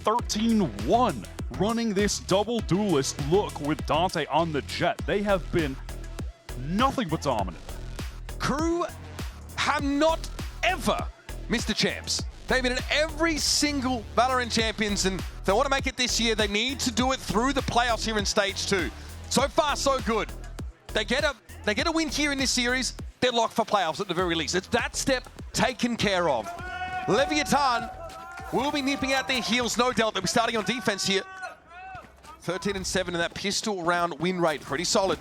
13-1, running this double duelist look with Dante on the jet. They have been nothing but dominant. KRU have not ever missed the champs. They've been in every single Valorant Champions, and if they want to make it this year, they need to do it through the playoffs here in Stage 2. So far, so good. They get a win here in this series, they're locked for playoffs at the very least. It's that step taken care of. Leviatán will be nipping out their heels, no doubt. They'll be starting on defense here. 13-7 in that pistol round win rate, pretty solid.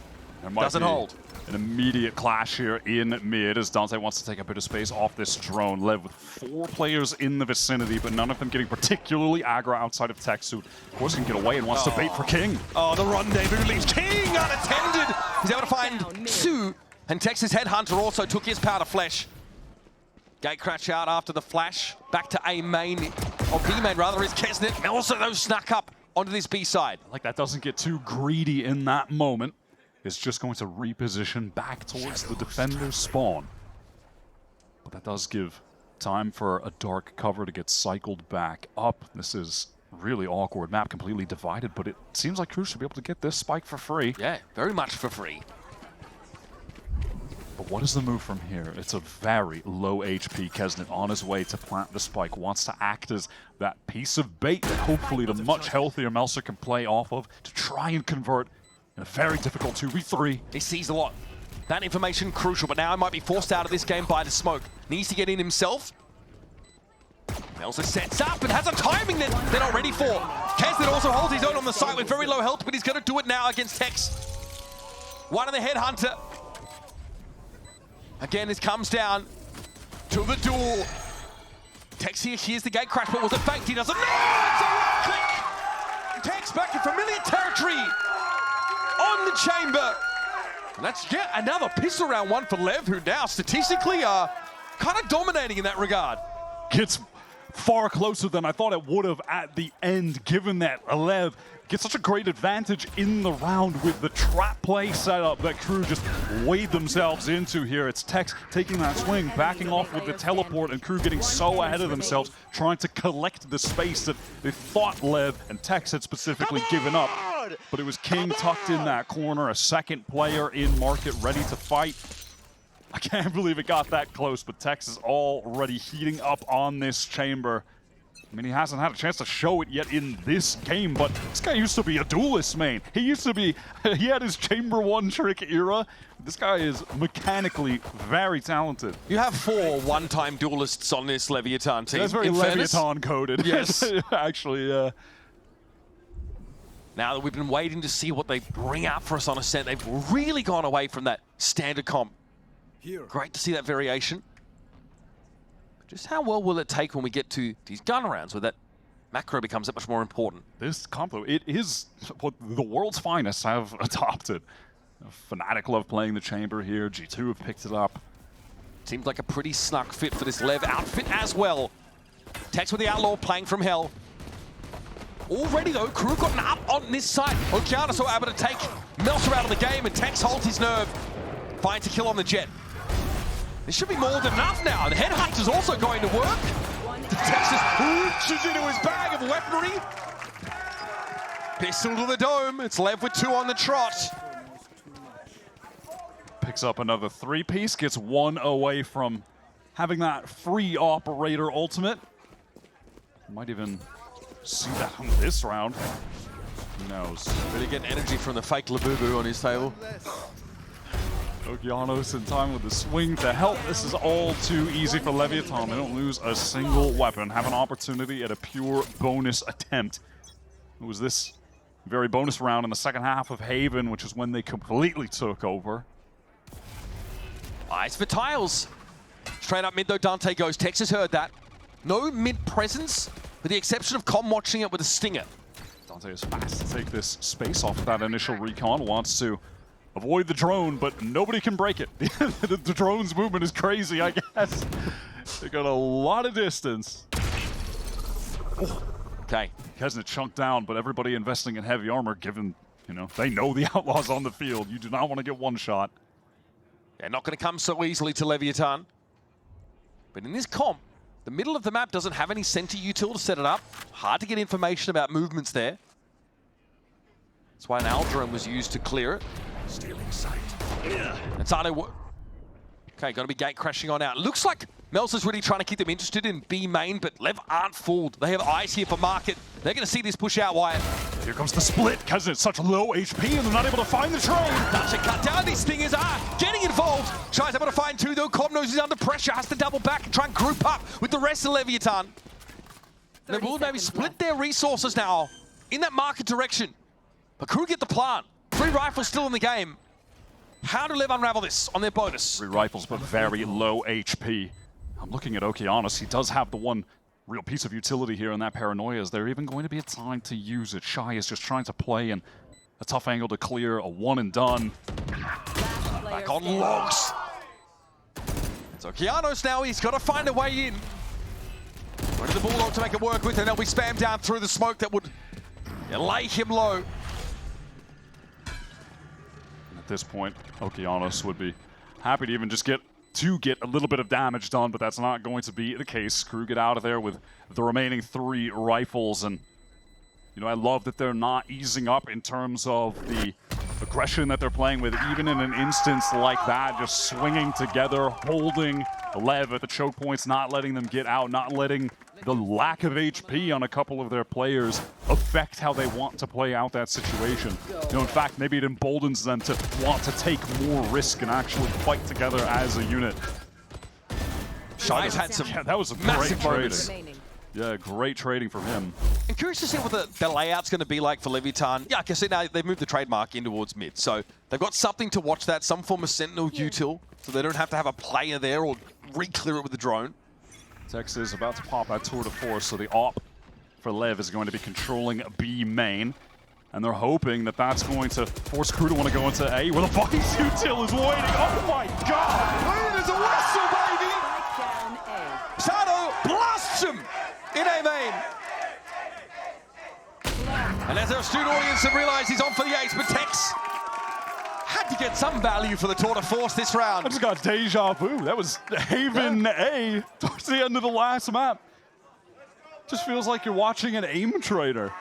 Doesn't hold. An immediate clash here in mid as Dante wants to take a bit of space off this drone. Lev with 4 players in the vicinity, but none of them getting particularly aggro outside of Tex, who of course can get away and wants to bait for King. Oh, the rendezvous leaves King unattended. He's able to find Sue, and Tex's headhunter also took his powder flesh. Gate crash out after the flash. Back to A main, or B main rather, is Kesnet. Also though snuck up onto this B side. Like that doesn't get too greedy in that moment. Is just going to reposition back towards the defender's spawn. But that does give time for a dark cover to get cycled back up. This is really awkward. Map completely divided, but it seems like KRU should be able to get this spike for free. Yeah, very much for free. But what is the move from here? It's a very low HP Kesnet on his way to plant the spike. Wants to act as that piece of bait that hopefully the much healthier Melser can play off of to try and convert in a very difficult 2v3. He sees a lot. That information crucial, but now he might be forced out of this game by the smoke. Needs to get in himself. Melser sets up and has a timing that they're not ready for. Kesnet also holds his own on the site with very low health, but he's going to do it now against Tex. One of the headhunter. Again, this comes down to the duel. Tex here hears the gate crash, but was it faked? He doesn't. No! It's a right click! Tex back in familiar territory on the chamber. And that's yet another pistol round one for Lev, who now statistically are kind of dominating in that regard. Gets far closer than I thought it would have at the end, given that Lev gets such a great advantage in the round with the trap play setup that KRU just weighed themselves into here. It's Tex taking that swing, backing off with the teleport, and KRU getting so ahead of themselves, trying to collect the space that they thought Lev and Tex had specifically given up. But it was King tucked in that corner, a second player in market ready to fight. I can't believe it got that close, but Tex is already heating up on this chamber. I mean, he hasn't had a chance to show it yet in this game, but this guy used to be a duelist main. He had his Chamber 1 trick era. This guy is mechanically very talented. You have 4 one-time duelists on this Leviatán team. That's very Leviatán coded. Yes. Actually, Now that we've been waiting to see what they bring out for us on Ascent, they've really gone away from that standard comp. Great to see that variation. Just how well will it take when we get to these gun rounds where that macro becomes that much more important? This combo, it is what the world's finest have adopted. Fnatic love playing the chamber here. G2 have picked it up. Seems like a pretty snuck fit for this Lev outfit as well. Tex with the Outlaw playing from hell. Already though, KRU gotten up on this side. Okeana so able to take Melser out of the game, and Tex holds his nerve. Finds a kill on the jet. This should be more than enough now. The headhunter's also going to work. Tex just reaches into his bag of weaponry. Pistol to the dome. It's Lev with 2 on the trot. Picks up another 3-piece, gets 1 away from having that free operator ultimate. Might even see that on this round. Who knows? Really getting energy from the fake Labubu on his table. Okeanos in time with the swing to help. This is all too easy for Leviatán. They don't lose a single weapon. Have an opportunity at a pure bonus attempt. It was this very bonus round in the second half of Haven, which is when they completely took over. Eyes for tiles. Straight up mid though, Dante goes. Tex has heard that. No mid presence, with the exception of Com watching it with a stinger. Dante is fast to take this space off of that initial recon. Wants to avoid the drone, but nobody can break it. The drone's movement is crazy, I guess. They got a lot of distance. Oh. Okay. Kesnet chunked down, but everybody investing in heavy armor, given, they know the Outlaw's on the field. You do not want to get one shot. Yeah, not going to come so easily to Leviatán. But in this comp, The middle of the map doesn't have any center util to set it up. Hard to get information about movements there. That's why an Aldrin was used to clear it. Stealing sight. And Sato, okay, got to be gate crashing on out. Looks like Mel's really trying to keep them interested in B main, but Lev aren't fooled. They have eyes here for market. They're going to see this push out wire. Here comes the split, because it's such low HP and they're not able to find the train. Touch and cut down. These thingers are getting involved. Shy's able to find two, though. Cobb knows he's under pressure. Has to double back and try and group up with the rest of Leviatán. They will maybe split their resources now in that market direction. But KRU get the plan. 3 rifles still in the game. How do Lev unravel this on their bonus? 3 rifles, but very low HP. I'm looking at Okeanos. He does have the one real piece of utility here in that paranoia. Is there even going to be a time to use it? Shy is just trying to play in a tough angle to clear, a one and done. Back on logs. So Okeanos now, he's got to find a way in. Going to the Bulldog to make it work with, and they'll be spammed down through the smoke that would lay him low. At this point, Okeanos would be happy to even just get a little bit of damage done, but that's not going to be the case. KRU get out of there with the remaining 3 rifles, and you know, I love that they're not easing up in terms of the aggression that they're playing with, even in an instance like that, just swinging together, holding Lev at the choke points, not letting them get out, not letting the lack of HP on a couple of their players affect how they want to play out that situation. You know, in fact, maybe it emboldens them to want to take more risk and actually fight together as a unit. Shy's had some Yeah, that was a massive great moments. trading. Yeah, great trading from him. I'm curious to see what the layout's going to be like for Leviatán. Yeah, I can see now they've moved the trademark in towards mid, so they've got something to watch that, some form of sentinel util, so they don't have to have a player there or re-clear it with the drone. Tex is about to pop that tour de force, so the op for Lev is going to be controlling B main. And they're hoping that that's going to force KRU to want to go into A, where the Vice util is waiting. Oh my god! There's a whistle, baby! Sato blasts him in A main. And as our student audience have realized he's on for the ace, but Tex had to get some value for the tour de force this round. I just got deja vu. That was Haven A towards the end of the last map. Just feels like you're watching an aim trader.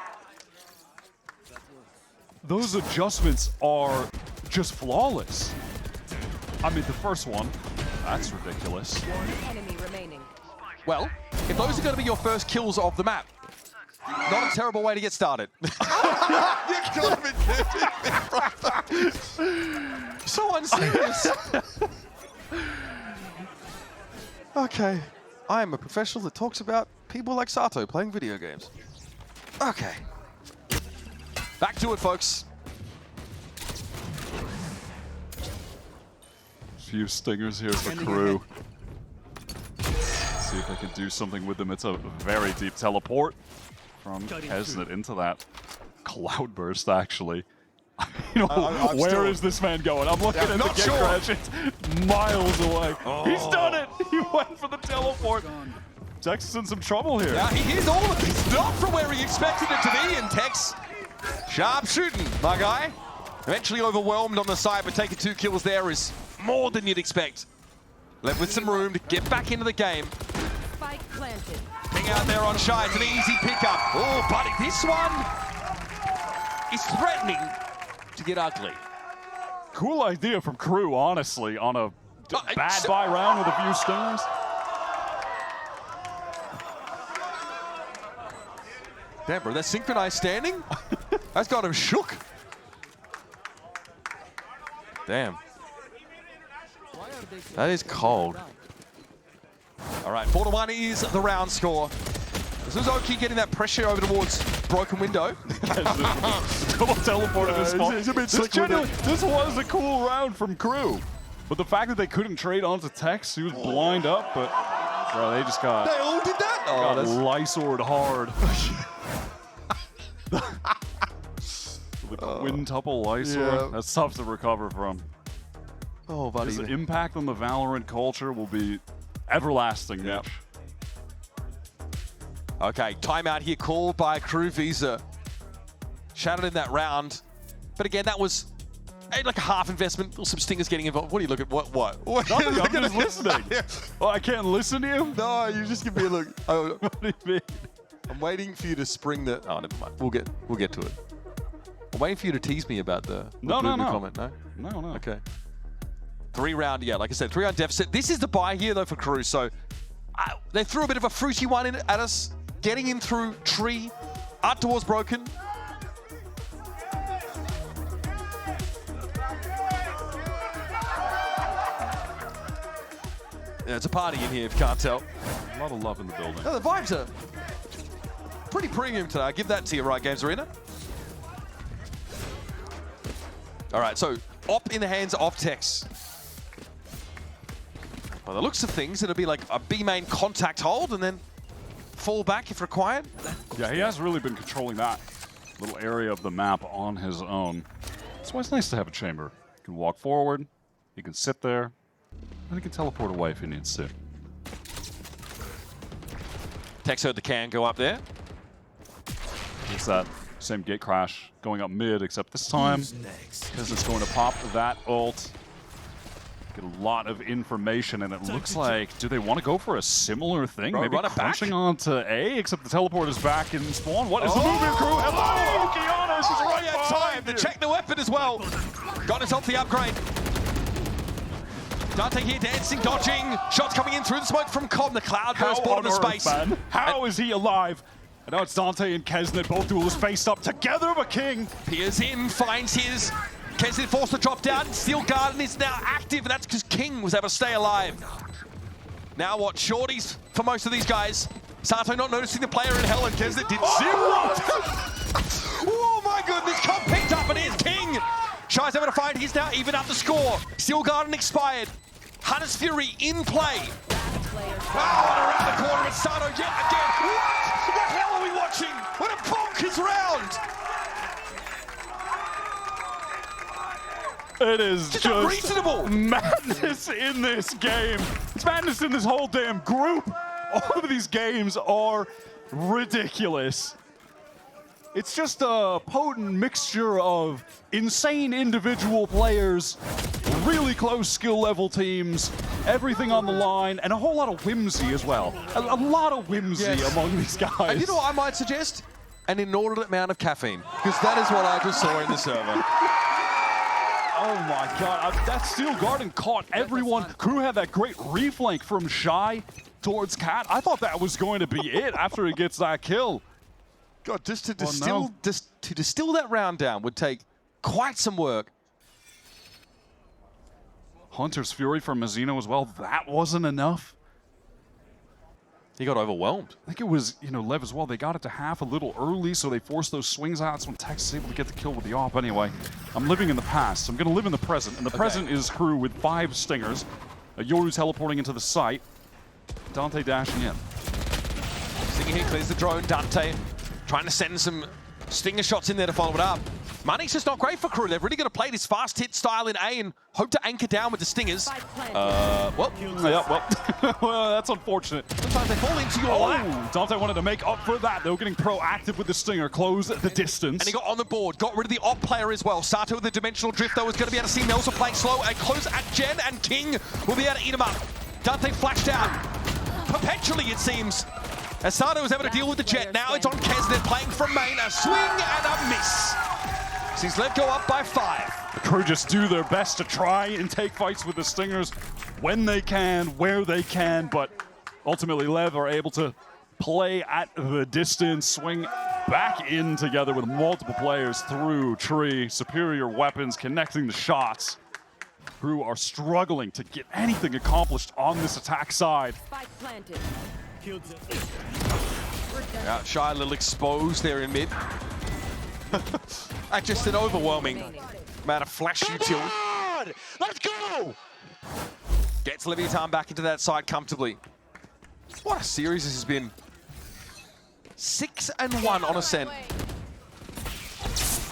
Those adjustments are just flawless. I mean, the first one, that's ridiculous. Enemy remaining. Well, if those are going to be your first kills of the map, not a terrible way to get started. You could have been kidding me, brother. So unserious. Okay. I am a professional that talks about people like Sato playing video games. Okay. Back to it, folks. Few stingers here for KRU. See if they can do something with them. It's a very deep teleport from Kesnet into that cloudburst, actually. You know, where is this man going? I'm looking at the gate crash. It's miles away. Oh. He's done it. He went for the teleport. Tex is in some trouble here. Yeah, he is all of it. He's not from where he expected it to be, and Tex, sharp shooting, my guy. Eventually overwhelmed on the side, but taking 2 kills there is more than you'd expect. Left with some room to get back into the game. Spike planted. Ping out there on Shy, it's an easy pickup. Oh, buddy, this one is threatening to get ugly. Cool idea from KRU, honestly, on a bad buy round with a few stingers. Damn, bro, that synchronized standing? That's got him shook. Damn. That is cold. All right, 4-1 is the round score. Suzuki getting that pressure over towards broken window. Double teleport at this spot. This was a cool round from KRU. But the fact that they couldn't trade onto Tex, he was blind up, but bro, they just got... They all did that? Got Lysored hard. The quintuple Lysor, that's tough to recover from. Oh, buddy. His impact on the Valorant culture will be everlasting. Yep. Okay, timeout here called by KRU Visa. Shattered in that round. But again, that was like a half investment, some stingers getting involved. What do you look at? What? Nothing, I'm just listening. Oh, I can't listen to you? No, you just give me a look. Oh, What do you mean? I'm waiting for you to spring the. Oh, never mind. We'll get to it. I'm waiting for you to tease me about the No. comment. No. No. Okay. 3-round, yeah, like I said, 3-round deficit. This is the buy here though for KRU. So they threw a bit of a fruity one in at us, getting in through tree. Art doors broken. Yeah, it's a party in here if you can't tell. A lot of love in the building. No, the vibes are pretty premium today. I give that to you, Riot Games Arena. All right, so op in the hands of Tex. By the looks of things, it'll be like a B main contact hold and then fall back if required. Yeah, he has really been controlling that little area of the map on his own. That's why it's nice to have a chamber. He can walk forward, he can sit there, and he can teleport away if he needs to. Tex heard the can go up there. It's that same gate crash going up mid, except this time, because it's going to pop that ult. Get a lot of information, and it looks like, do they want to go for a similar thing? Bro, maybe run it back? crashing onto A, except the teleport is back in spawn. What is the movement, crew? Hello, Kiana is right yeah, behind time to you. check the weapon as well. Got himself the upgrade. Dante here dancing, dodging. Shots coming in through the smoke from Com. The cloud goes bottom of space. Man? How is he alive? And now it's Dante and Kesnet, both duelists faced up together, but King. Peers in, finds his. Kesnet forced to drop down. Steel Garden is now active, and that's because King was able to stay alive. Now what? Shorties for most of these guys. Sato not noticing the player in hell, and Kesnet did zero. Oh my goodness, Com picked up, and here's King. Shy's able to find his now, even up the score. Steel Garden expired. Hunter's Fury in play. Oh, and around the corner, it's Sato yet again. What the hell are we watching? What a bonkers round. It is Just just unreasonable. madness in this game. It's madness in this whole damn group. All of these games are ridiculous. It's just a potent mixture of insane individual players, really close skill level teams, everything on the line, and a whole lot of whimsy as well. A lot of whimsy among these guys. And you know what I might suggest? An inordinate amount of caffeine. Because that is what I just saw in the server. Oh my god, that Steel Garden caught everyone. KRU had that great reflank from Shy towards Cat. I thought that was going to be it after he gets that kill. God, just to distill that round down would take quite some work. Hunter's Fury from Mazzino as well. That wasn't enough. He got overwhelmed. I think it was, Lev as well. They got it to half a little early, so they forced those swings out. That's when Tex is able to get the kill with the op anyway. I'm living in the past. I'm going to live in the present. And the present is KRU with 5 stingers. Yoru's teleporting into the site. Dante dashing in. Stinger here clears the drone. Dante trying to send some stinger shots in there to follow it up. Money's just not great for KRU. They're really going to play this fast hit style in A and hope to anchor down with the stingers. Well, That's unfortunate. sometimes they fall into your lap. Dante wanted to make up for that. They were getting proactive with the stinger, close the distance. And he got on the board, got rid of the op player as well. Sato with the dimensional drift though is going to be able to see Nelson playing slow and close at Gen, and King will be able to eat him up. Dante flashed out, perpetually it seems. As Sato was able to deal with the jet, now it's on Kesnet playing from main, a swing and a miss. He's let go up by 5. KRU just do their best to try and take fights with the stingers when they can, where they can, but ultimately Lev are able to play at the distance, swing back in together with multiple players through tree, superior weapons, connecting the shots. KRU are struggling to get anything accomplished on this attack side. Spike planted. Yeah, Shy a little exposed there in mid. Just an overwhelming amount of flash utility. Let's go! Gets Leviatán back into that side comfortably. What a series this has been. 6-1 on Ascent.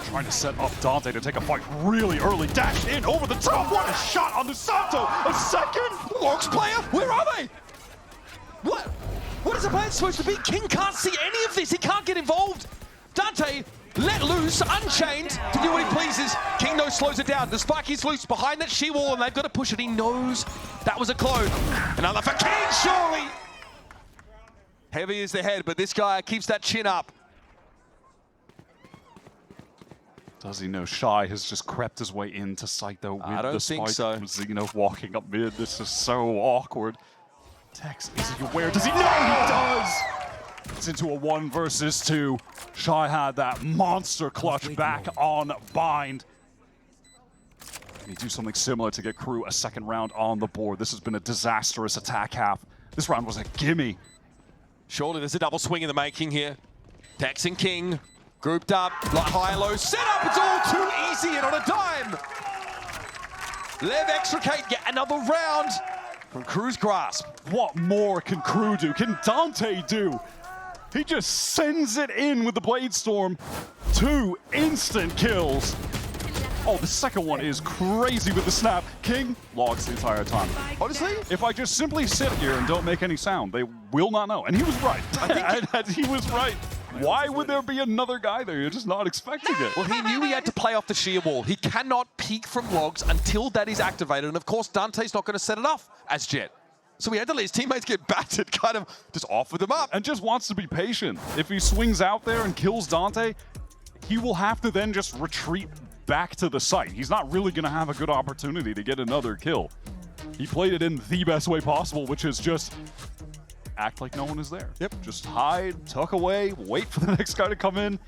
Trying to set up Dante to take a fight really early. Dash in over the top. What a shot on the Sato. A second. Logs player, where are they? What is the plan supposed to be? King can't see any of this. He can't get involved. Dante let loose, unchained, to do what he pleases. King, though, slows it down. The spike is loose behind that sheer wall, and they've got to push it. He knows that was a clone. Another for King, surely! Heavy is the head, but this guy keeps that chin up. Does he know Shy has just crept his way into sight, though, with I don't the think spike? so. Xeno walking up mid. This is so awkward. Tex, is he aware? Does he know? He does! It's into a 1 versus 2. Shy had that monster clutch back on Bind. Can he do something similar to get KRU a second round on the board? This has been a disastrous attack half. This round was a gimme. Surely there's a double swing in the making here. Tex and King grouped up, like high and low set up. It's all too easy and on a dime. Lev extricate, get another round from KRU's grasp. What more can KRU do? Can Dante do? He just sends it in with the Blade Storm. 2 instant kills. Oh, the second one is crazy with the snap. King logs the entire time. Honestly, if I just simply sit here and don't make any sound, they will not know. And he was right. And he was right. Why would there be another guy there? You're just not expecting it. Well, he knew he had to play off the sheer wall. He cannot peek from logs until that is activated. And of course, Dante's not going to set it off as Jet. So he had to let his teammates get battered, kind of just offer them up. And just wants to be patient. If he swings out there and kills Dante, he will have to then just retreat back to the site. He's not really going to have a good opportunity to get another kill. He played it in the best way possible, which is just act like no one is there. Yep. Just hide, tuck away, wait for the next guy to come in,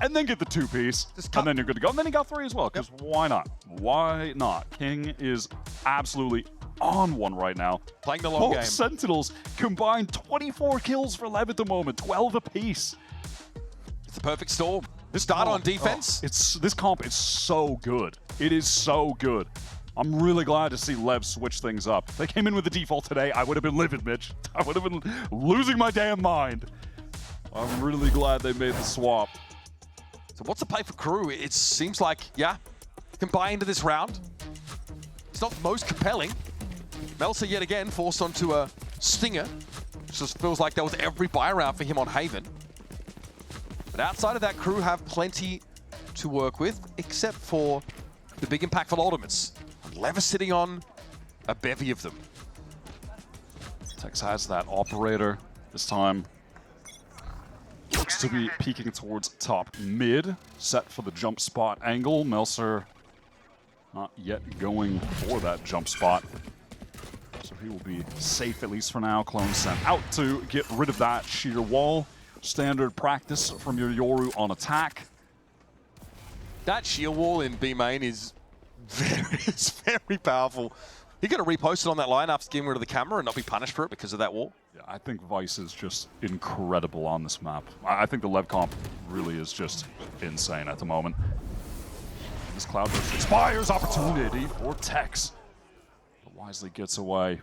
and then get the 2-piece, and then you're good to go. And then he got 3 as well, because why not? Why not? King is absolutely on one right now. Playing the long game. Both Sentinels combined 24 kills for Lev at the moment, 12 apiece. It's the perfect storm. Start on defense. This comp is so good. It is so good. I'm really glad to see Lev switch things up. If they came in with the default today, I would have been livid, Mitch. I would have been losing my damn mind. I'm really glad they made the swap. So what's the play for KRU? It seems like, yeah, can buy into this round. It's not the most compelling. Melsa yet again forced onto a Stinger. Just feels like that was every buy round for him on Haven. But outside of that, KRU have plenty to work with, except for the big impactful ultimates. Lev is sitting on a bevy of them. Tex has that operator this time. Looks to be peeking towards top mid, set for the jump spot angle. Melser not yet going for that jump spot. So he will be safe, at least for now. Clone sent out to get rid of that sheer wall. Standard practice from your Yoru on attack. That sheer wall in B main is very powerful. He could have reposted on that line after getting rid of the camera and not be punished for it because of that wall. Yeah, I think Vice is just incredible on this map. I think the Lev comp really is just insane at the moment. This Cloud Burst expires, opportunity for Tex. But wisely gets away.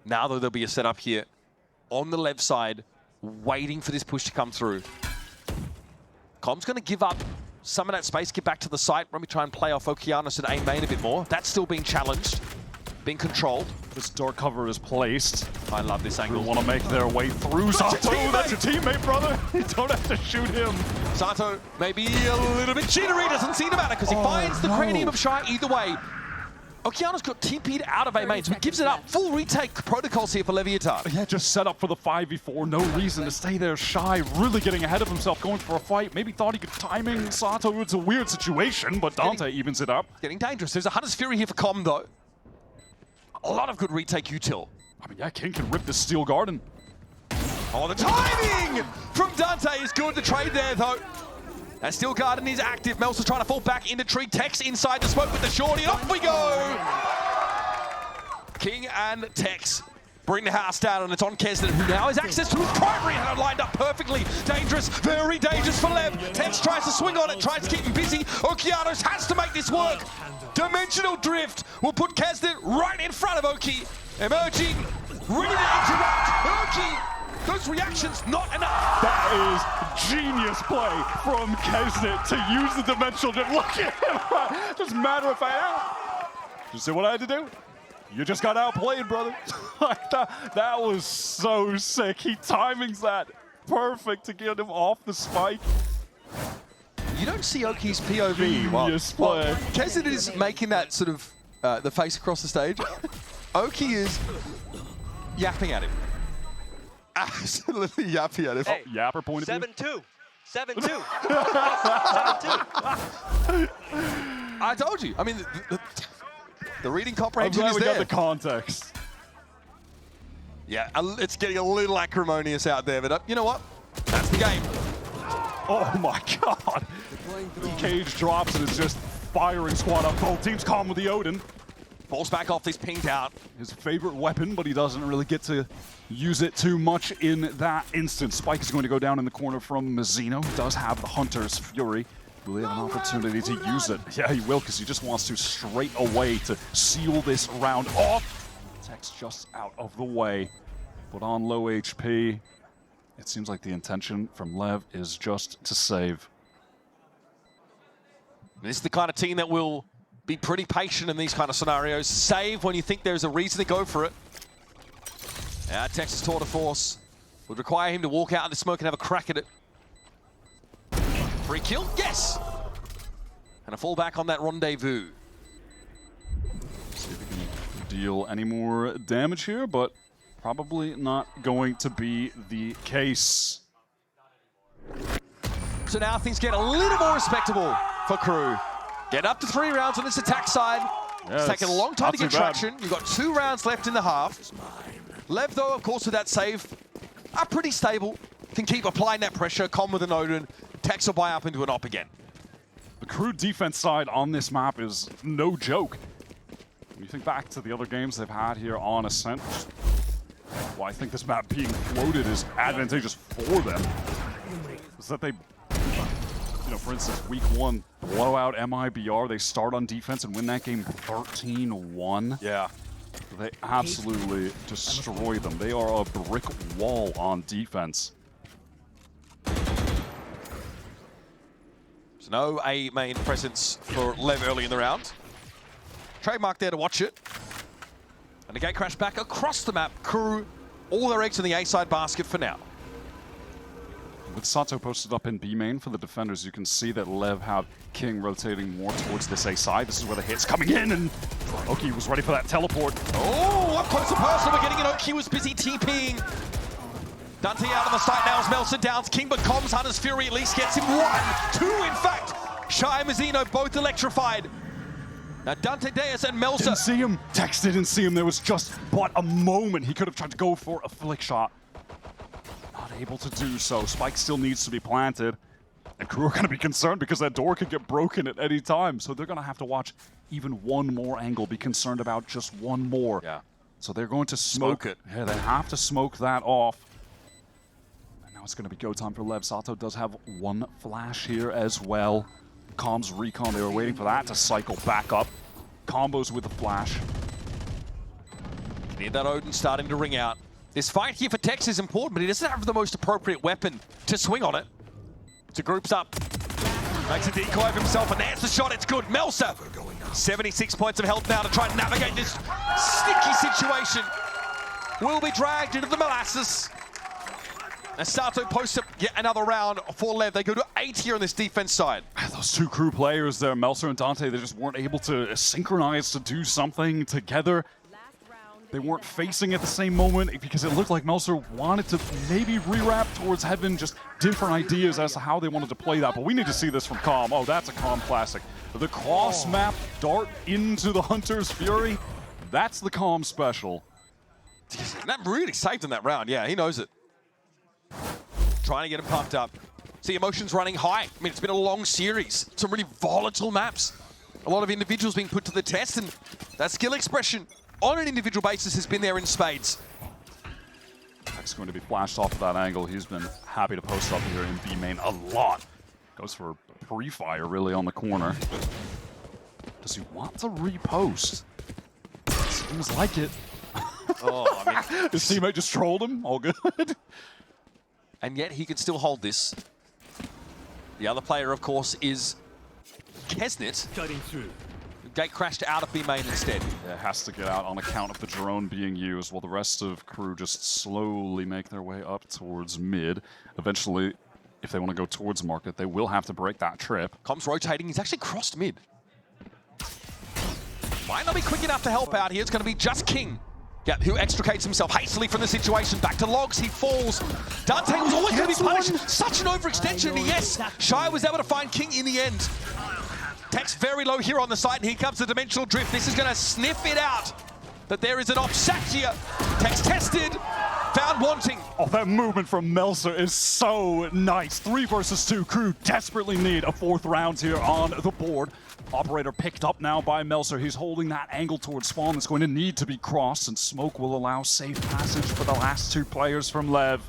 Now, though, there'll be a setup here on the left side, waiting for this push to come through. Com's going to give up some of that space, get back to the site. Let me try and play off Okeanos and A main a bit more. That's still being challenged, being controlled. This dark cover is placed. I love this angle. They want to make their way through. Sato, that's your teammate, brother. You don't have to shoot him. Sato maybe a little bit jittery, doesn't seem to matter because he finds the cranium of Shy either way. Okeanos got TP'd out of A main, so he gives it up. Full retake protocols here for Leviatán. Yeah, just set up for the 5v4. No reason to stay there. Shy really getting ahead of himself, going for a fight. Maybe thought he could timing Sato. It's a weird situation, but Dante evens it up. Getting dangerous. There's a Hunter's Fury here for Com, though. A lot of good retake util. I mean, yeah, King can rip the Steel Garden. Oh, the timing from Dante is good. The trade there, though. That Steel Garden is active. Melsa trying to fall back into tree. Tex inside the smoke with the shorty. And off we go! King and Tex bring the house down, and it's on Kesnet, who now has access to his primary and lined up perfectly. Dangerous, very dangerous for Lev. Tex tries to swing on it, tries to keep him busy. Okeanos has to make this work. Dimensional drift will put Kesnet right in front of Oki. Emerging, ready to interrupt. Oki, those reactions, not enough. That is genius play from Kesnet to use the dimensional drift. Look at him, just matter of fact. You see what I had to do? You just got outplayed, brother. that was so sick. He timings that perfect to get him off the spike. You don't see Oki's POV while Kezen is making that sort of the face across the stage. Oki is yapping at him. Absolutely yapping at him. Hey, Yapper point of view. 7-2. 7-2. 7-2. I told you. I mean, the reading I'm comprehension glad is we there. got the context. Yeah, it's getting a little acrimonious out there, but you know what? That's the game. Oh my god. Cage drops and it's just firing squad up. Both teams calm with the Odin. Falls back off this pinged out. His favorite weapon, but he doesn't really get to use it too much in that instance. Spike is going to go down in the corner from Mazzino. He does have the Hunter's Fury. Will he have an opportunity to use it? Yeah, he will, because he just wants to straight away to seal this round off. Tech's just out of the way, but on low HP. It seems like the intention from Lev is just to save. This is the kind of team that will be pretty patient in these kind of scenarios. Save when you think there's a reason to go for it. Yeah, Texas Tour de Force would require him to walk out in the smoke and have a crack at it. Free kill, yes! And a fallback on that rendezvous. See if he can deal any more damage here, but probably not going to be the case. So now things get a little more respectable for KRU. Get up to 3 rounds on this attack side. Yeah, it's taken a long time to get not too bad. traction. You've got 2 rounds left in the half. Lev, though, of course, with that save, are pretty stable. Can keep applying that pressure, calm with an Odin. Tex will buy up into an op again. The KRU defense side on this map is no joke. When you think back to the other games they've had here on Ascent, well, I think this map being floated is advantageous for them. Is that they, you know, for instance, week 1, blow out MIBR, they start on defense and win that game 13-1. Yeah. They absolutely destroy them. They are a brick wall on defense. So no A main presence for Lev early in the round. Trademark there to watch it. And the gate crash back across the map. KRU, all their eggs in the A side basket for now. With Sato posted up in B main for the defenders, you can see that Lev have King rotating more towards this A side. This is where the hit's coming in, and Oki was ready for that teleport. Oh, up close and personal, we're getting it. Oki was busy TPing. Dante out of the site now as Melson downs King, but Comms Hunter's Fury at least gets him 1, 2 in fact. Shy and Mazzino both electrified. Now Dante Deus and Melson. Didn't see him. Tex didn't see him. There was just but a moment. He could have tried to go for a flick shot. Not able to do so. Spike still needs to be planted. And KRU are going to be concerned because that door could get broken at any time. So they're going to have to watch even one more angle, be concerned about just one more. Yeah. So they're going to smoke it. Yeah, they have to smoke that off. And now it's going to be go time for Lev. Sato does have 1 flash here as well. Comms recon, they were waiting for that to cycle back up. Combos with the flash. Need that Odin starting to ring out. This fight here for Tex is important, but he doesn't have the most appropriate weapon to swing on it. So groups up. Makes a decoy of himself, and there's the shot. It's good. Melsa, 76 points of health now to try and navigate this sticky situation. Will be dragged into the molasses. And Sato posts up yet another round for Lev. They go to 8 here on this defense side. Those 2 KRU players there, Melser and Dante, they just weren't able to synchronize to do something together. They weren't facing at the same moment because it looked like Melser wanted to maybe rewrap towards Heaven, just different ideas as to how they wanted to play that. But we need to see this from Calm. Oh, that's a Calm classic. The cross map dart into the Hunter's Fury. That's the Calm special. That really saved him that round. Yeah, he knows it. Trying to get him pumped up. See, emotions running high. I mean, it's been a long series. Some really volatile maps. A lot of individuals being put to the test, and that skill expression on an individual basis has been there in spades. He's going to be flashed off of that angle. He's been happy to post up here in B main a lot. Goes for a pre-fire really on the corner. Does he want to repost? Seems like it. Oh, I mean, his teammate just trolled him. All good. And yet he can still hold this. The other player, of course, is Kesnet. Cutting through. Gate crashed out of B main instead. Yeah, has to get out on account of the drone being used, while the rest of KRU just slowly make their way up towards mid. Eventually, if they want to go towards market, they will have to break that trip. Comms rotating. He's actually crossed mid. Might not be quick enough to help out here. It's going to be just King. Yeah, who extricates himself hastily from the situation. Back to Logs, he falls. Dante was always going to be punished. Such an overextension, and yes, Shy was able to find King in the end. Tex very low here on the side, and here comes the Dimensional Drift. This is going to sniff it out. That there is an offset here. Tex tested, found wanting. Oh, that movement from Melser is so nice. 3 versus 2. Crew desperately need a 4th round here on the board. Operator picked up now by Melser. He's holding that angle towards spawn. It's going to need to be crossed, and smoke will allow safe passage for the last 2 players from LEV.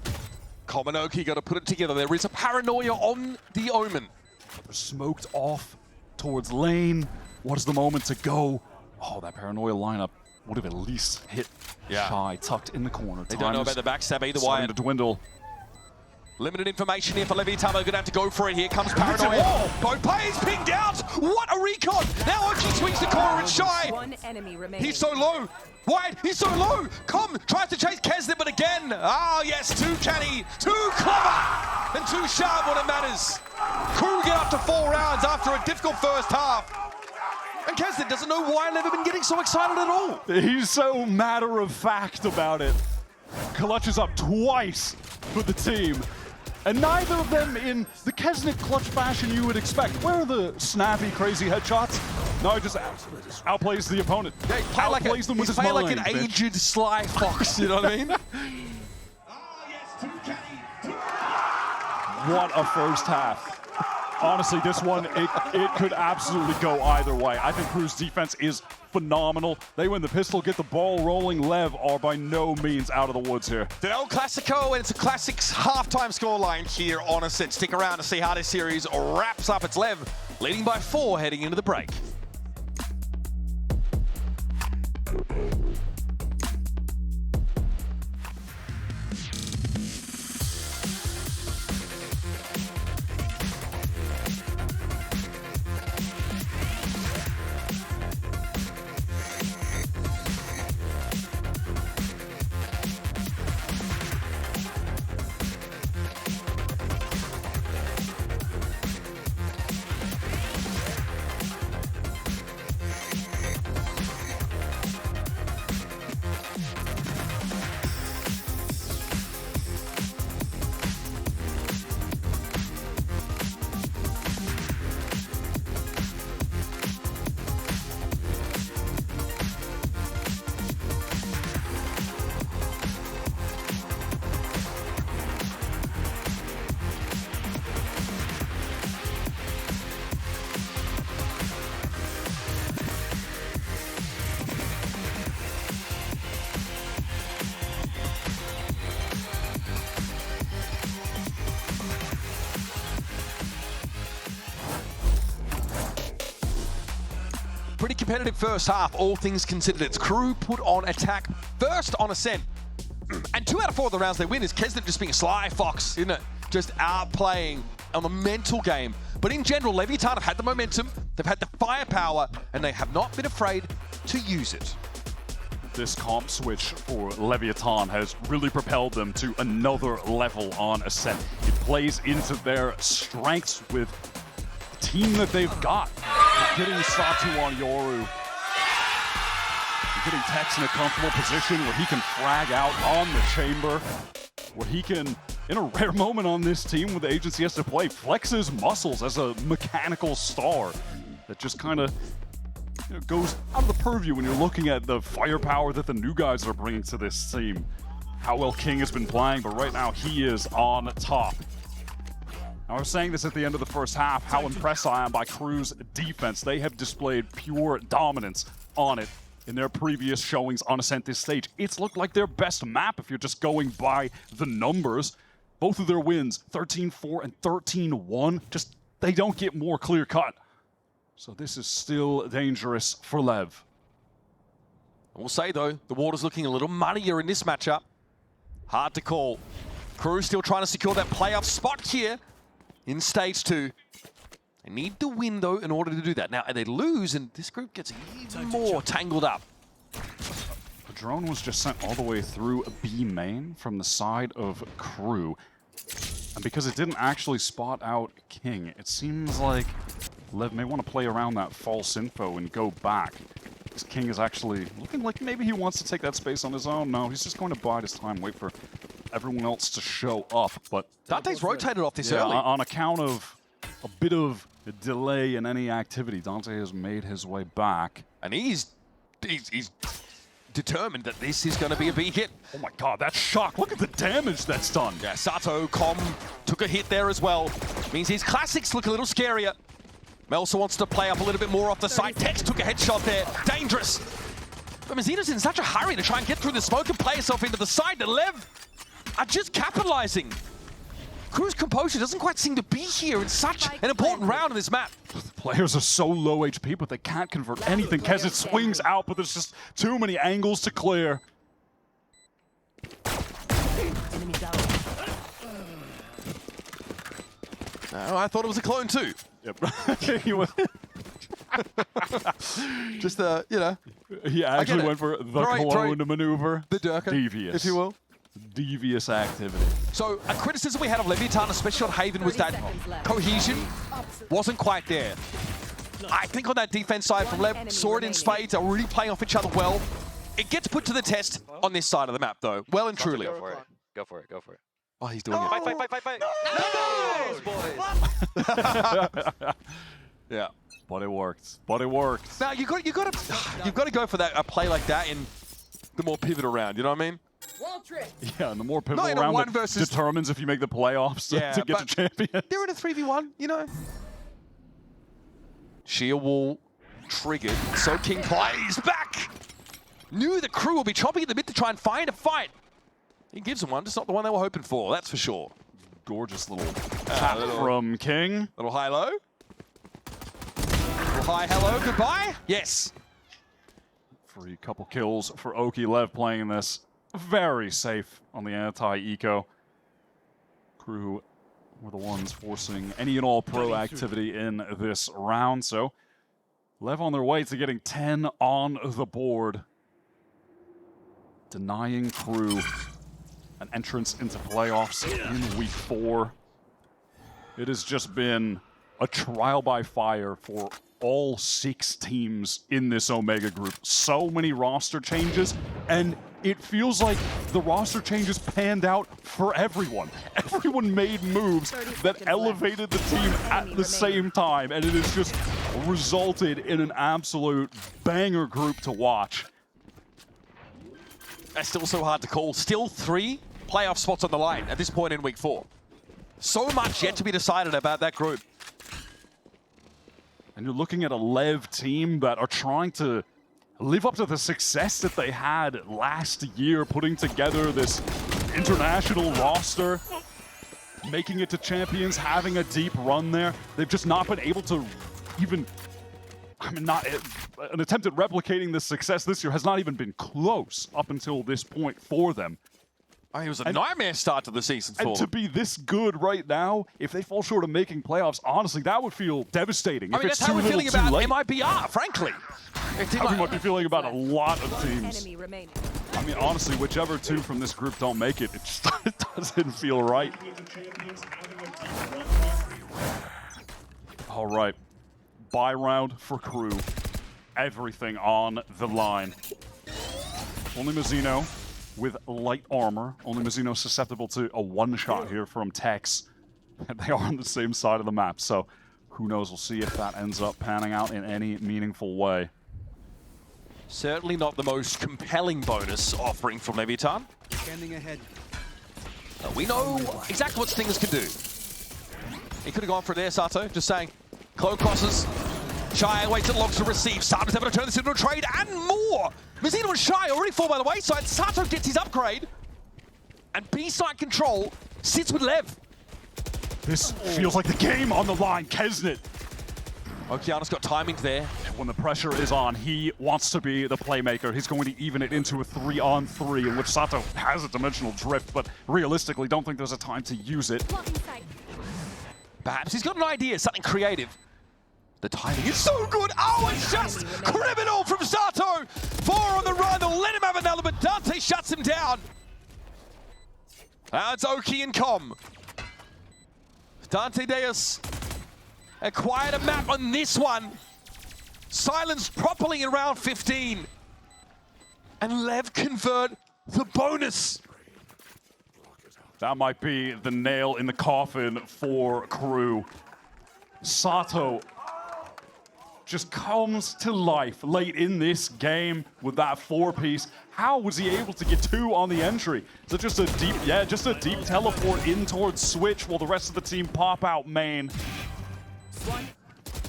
Komanoki got to put it together. There is a paranoia on the Omen. They're smoked off towards lane. What is the moment to go? Oh, that paranoia lineup would have at least hit Shy, tucked in the corner. They don't know about the backstab either, Wyatt. To dwindle. Limited information here for Leviatán. They're going to have to go for it. Here comes Paranoia. Both players pinged out. What a recon. Now OG swings the corner and Shy. 1 enemy remaining. He's so low. Wyatt, he's so low. Com tries to chase Kesnet, but again. Ah, yes, too canny, too clever, and too sharp when it matters. Crew get up to 4 rounds after a difficult first half. And Kesnet doesn't know why I've never been getting so excited at all. He's so matter-of-fact about it. Clutches up twice for the team. And neither of them in the Kesnet clutch fashion you would expect. Where are the snappy, crazy headshots? No, he just outplays the opponent. Yeah, he outplays them with his mind, like an aged Sly Fox, you know what I mean? What a first half. Honestly, this one, it could absolutely go either way. I think Crew's defense is phenomenal. They win the pistol, get the ball rolling. LEV are by no means out of the woods here. The El Clasico, and it's a Classics halftime scoreline here on Ascent. Stick around to see how this series wraps up. It's LEV leading by 4 heading into the break. Pretty competitive first half, all things considered. It's Crew put on attack first on Ascent. And 2 out of 4 of the rounds they win is Kesnet just being a Sly Fox, isn't it? Just outplaying on the mental game. But in general, Leviatán have had the momentum, they've had the firepower, and they have not been afraid to use it. This comp switch for Leviatán has really propelled them to another level on Ascent. It plays into their strengths with the team that they've got. Getting Satu on Yoru. Getting Tex in a comfortable position where he can frag out on the chamber. Where he can, in a rare moment on this team where the agency has to play, flex his muscles as a mechanical star that just kind of goes out of the purview when you're looking at the firepower that the new guys are bringing to this team. How well King has been playing, but right now he is on top. I was saying this at the end of the first half, how impressed I am by Crew's defense. They have displayed pure dominance on it in their previous showings on Ascent this stage. It's looked like their best map if you're just going by the numbers. Both of their wins, 13-4 and 13-1, just they don't get more clear-cut. So this is still dangerous for LEV. I will say, though, the water's looking a little muddier in this matchup. Hard to call. Crew still trying to secure that playoff spot here in Stage 2. They need to win, though, in order to do that. Now, they lose, and this group gets even more tangled up. The drone was just sent all the way through B main from the side of Crew. And because it didn't actually spot out King, it seems like Lev may want to play around that false info and go back. This King is actually looking like maybe he wants to take that space on his own. No, he's just going to bide his time, wait for everyone else to show up. But Dante's rotated off this yeah, early. on account of a bit of a delay in any activity, Dante has made his way back. And he's determined that this is going to be a big hit. Oh my god, that shock. Look at the damage that's done. Yeah, Sato, Com took a hit there as well. Means his classics look a little scarier. Melsa wants to play up a little bit more off the side. Tex took a headshot there. Dangerous. But Mazino's in such a hurry to try and get through the smoke and play himself into the side. The Lev are just capitalizing. KRU's composure doesn't quite seem to be here in such an important round in this map. Players are so low HP, but they can't convert anything. Kez, it swings out, but there's just too many angles to clear. Oh, I thought it was a clone too. Yep. He was- Just, you know. He actually went for the clone maneuver. The Durka, Devious. if you will. Devious activity. So a criticism we had of Leviatán, especially on Haven, was that cohesion wasn't quite there. I think on that defense side from Lev, saw it in spades, are really playing off each other well. It gets put to the test on this side of the map though, well and truly. Go for it. Go for it. Go for it. Oh, he's doing it. Fight. No! Yeah. But it worked. But it worked. Now you've got to go for that a play like that in the more pivot around. You know what I mean? Yeah, and the more pivotal Not in a round one that versus- determines if you make the playoffs to get to champion. They're in a 3v1, you know. Sheer wall triggered, so King plays back. Knew the KRU will be chopping at the mid to try and find a fight. He gives them one, just not the one they were hoping for, that's for sure. Gorgeous little tap from King. Little high-low. Little high, hello, goodbye. Yes. Free couple kills for Oki. Lev playing this very safe on the anti-eco. KRU were the ones forcing any and all pro activity in this round. So Lev on their way to getting 10 on the board. Denying KRU an entrance into playoffs in week 4. It has just been a trial by fire for all 6 teams in this Omega group. So many roster changes, and it feels like the roster changes panned out for everyone. Everyone made moves that elevated the team at the same time, and it has just resulted in an absolute banger group to watch. That's still so hard to call. Still 3 playoff spots on the line at this point in week 4. So much yet to be decided about that group. And you're looking at a Lev team that are trying to live up to the success that they had last year, putting together this international roster, making it to champions, having a deep run there. They've just not been able to even, an attempt at replicating this success this year has not even been close up until this point for them. I mean, it was a nightmare start to the season for And to be this good right now, if they fall short of making playoffs, honestly, that would feel devastating. I mean, if it's that's how too we're little feeling too about late. MIBR, frankly. How we might be feeling about a lot of teams. Enemy remaining. I mean, honestly, whichever 2 from this group don't make it, it just it doesn't feel right. All right. Bye round for KRU. Everything on the line. Only Mazzino with light armor. Only Mazzino susceptible to a one-shot here from Tex. They are on the same side of the map, so who knows? We'll see if that ends up panning out in any meaningful way. Certainly not the most compelling bonus offering from Leviatán. Scanning ahead. We know exactly what Stingers can do. He could have gone for it there, Sato, just saying. Clone crosses. Shy waits and logs to receive. Sato's able to turn this into a trade and more. Mazzino and Shy already fall by the wayside. Sato gets his upgrade. And B-side control sits with Lev. This feels like the game on the line. Kesnet. Okeana's got timings there. When the pressure is on, he wants to be the playmaker. He's going to even it into a 3-on-3, in which Sato has a dimensional drift, but realistically don't think there's a time to use it. Perhaps he's got an idea, something creative. The timing is so good. Oh, it's just criminal from Sato. 4 on the run. They'll let him have another, but Dante shuts him down. Now it's Oki and Com. Dante Deus acquired a map on this one. Silenced properly in round 15. And Lev convert the bonus. That might be the nail in the coffin for KRU. Sato just comes to life late in this game with that 4-piece. How was he able to get 2 on the entry? Is it just a deep, just a deep teleport in towards Switch while the rest of the team pop out main?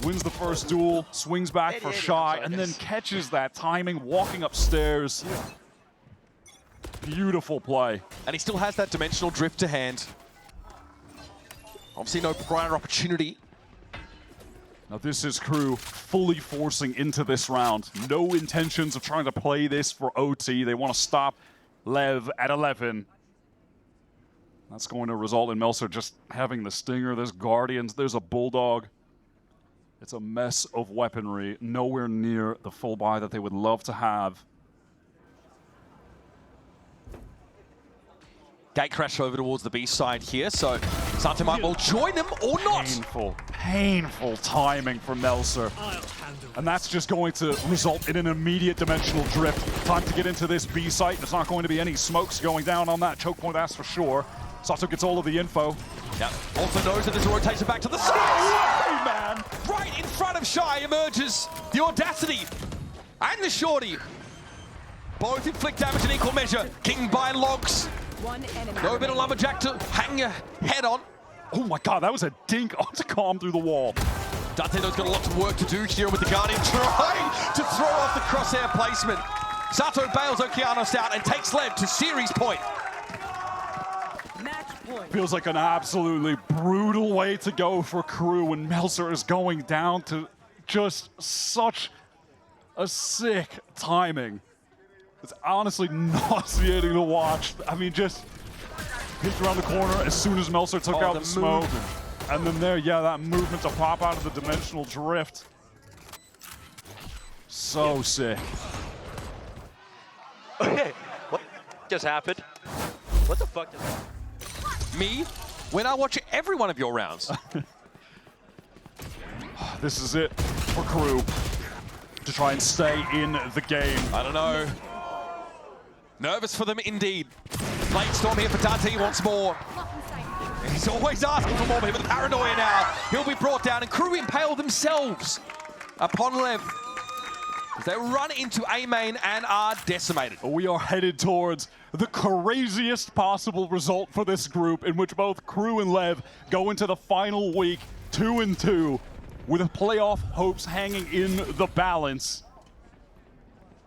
Wins the first duel, swings back for Shy, and then catches that timing, walking upstairs. Beautiful play. And he still has that dimensional drift to hand. Obviously no prior opportunity. Now this is KRU fully forcing into this round. No intentions of trying to play this for OT. They want to stop Lev at 11. That's going to result in Melser just having the Stinger. There's Guardians, there's a Bulldog. It's a mess of weaponry, nowhere near the full buy that they would love to have. Gate crash over towards the B side here, so Sato might well join them or not. Painful timing from Melser. And that's just going to result in an immediate dimensional drift. Time to get into this B site. There's not going to be any smokes going down on that choke point, that's for sure. Sato gets all of the info. Yep. Also knows that this rotation back to the stairs. Man. Right in front of Shy emerges the audacity and the shorty. Both inflict damage in equal measure. King by logs. No bit of lumberjack to hang your head on. Oh my god, that was a dink onto Calm through the wall. Dantedo's got a lot of work to do here with the Guardian trying to throw off the crosshair placement. Sato bails Okeanos out and takes Lev to series point. Feels like an absolutely brutal way to go for KRU when Melser is going down to just such a sick timing. It's honestly nauseating to watch. I mean, just peeked around the corner as soon as Melser took out the smoke. And then there, that movement to pop out of the dimensional drift. So sick. Okay, what just happened? What the fuck just happened? Me, when I watch every one of your rounds. This is it for KRU to try and stay in the game. I don't know. Nervous for them indeed. Flame Storm here for Dante once more. He's always asking for more, but with the paranoia now, he'll be brought down, and KRU impale themselves upon Lev. As they run into A main and are decimated. We are headed towards the craziest possible result for this group, in which both KRU and Lev go into the final week 2-2 with playoff hopes hanging in the balance.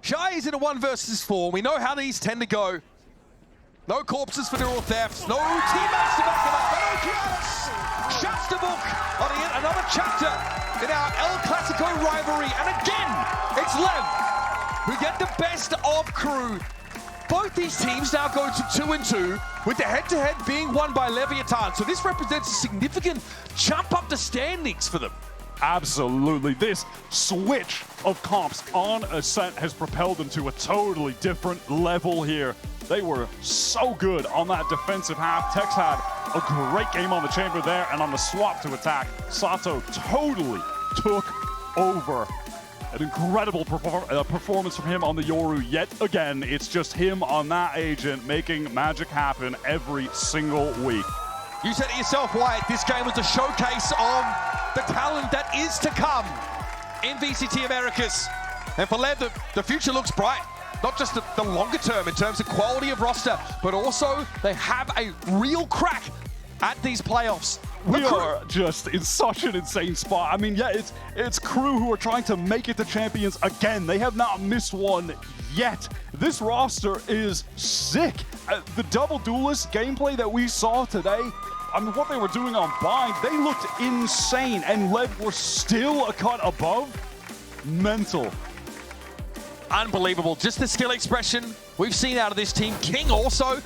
Shy is in a 1 versus 4. We know how these tend to go. No corpses for neural thefts, no teammates to back him up, but Okeanos shuts the book on yet another chapter in our El Clasico rivalry. And again, it's Lev who get the best of KRU. Both these teams now go to 2-2, with the head-to-head being won by Leviatán. So this represents a significant jump up the standings for them. Absolutely. This switch of comps on Ascent has propelled them to a totally different level here. They were so good on that defensive half. Tex had a great game on the chamber there, and on the swap to attack, Sato totally took over. An incredible performance from him on the Yoru. Yet again, it's just him on that agent making magic happen every single week. You said it yourself, Wyatt, this game was a showcase of the talent that is to come in VCT Americas. And for Lev, the future looks bright. Not just the longer term in terms of quality of roster, but also they have a real crack at these playoffs. We are just in such an insane spot. I mean, it's KRU who are trying to make it to champions again. They have not missed one yet. This roster is sick. The double duelist gameplay that we saw today, I mean, what they were doing on Bind, they looked insane, and Lev were still a cut above. Mental. Unbelievable. Just the skill expression we've seen out of this team. King also